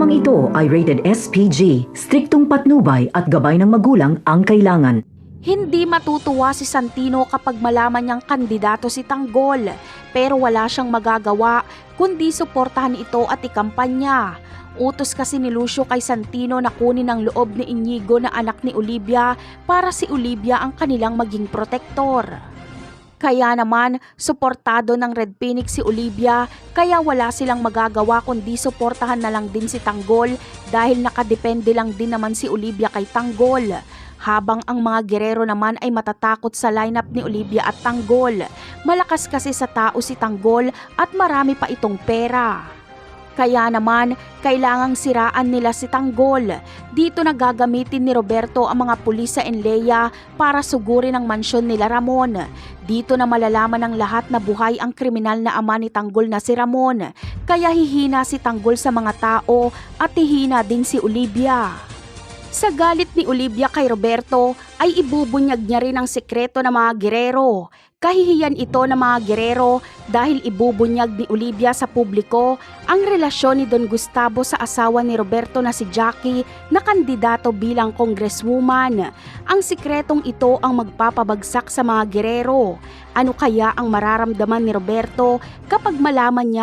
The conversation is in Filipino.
Programang ito ay rated SPG, striktong patnubay at gabay ng magulang ang kailangan. Hindi matutuwa si Santino kapag malaman niyang kandidato si Tanggol, pero wala siyang magagawa kundi suportahan ito at ikampanya. Utos kasi ni Lucio kay Santino na kunin ang loob ni Inigo na anak ni Olivia para si Olivia ang kanilang maging protektor. Kaya naman, suportado ng Red Phoenix si Olivia, kaya wala silang magagawa kundi suportahan na lang din si Tanggol dahil nakadepende lang din naman si Olivia kay Tanggol. Habang ang mga Guerrero naman ay matatakot sa lineup ni Olivia at Tanggol. Malakas kasi sa tao si Tanggol at marami pa itong pera. Kaya naman, kailangang siraan nila si Tanggol. Dito na gagamitin ni Roberto ang mga pulis sa Enleia para sugurin ang mansyon nila Ramon. Dito na malalaman ng lahat na buhay ang kriminal na ama ni Tanggol na si Ramon. Kaya hihina si Tanggol sa mga tao at hihina din si Olivia. Sa galit ni Olivia kay Roberto ay ibubunyag niya rin ang sekreto ng mga Guerrero. Kahihiyan ito ng mga Guerrero dahil ibubunyag ni Olivia sa publiko ang relasyon ni Don Gustavo sa asawa ni Roberto na si Jackie na kandidato bilang congresswoman. Ang sikretong ito ang magpapabagsak sa mga Guerrero. Ano kaya ang mararamdaman ni Roberto kapag malaman niya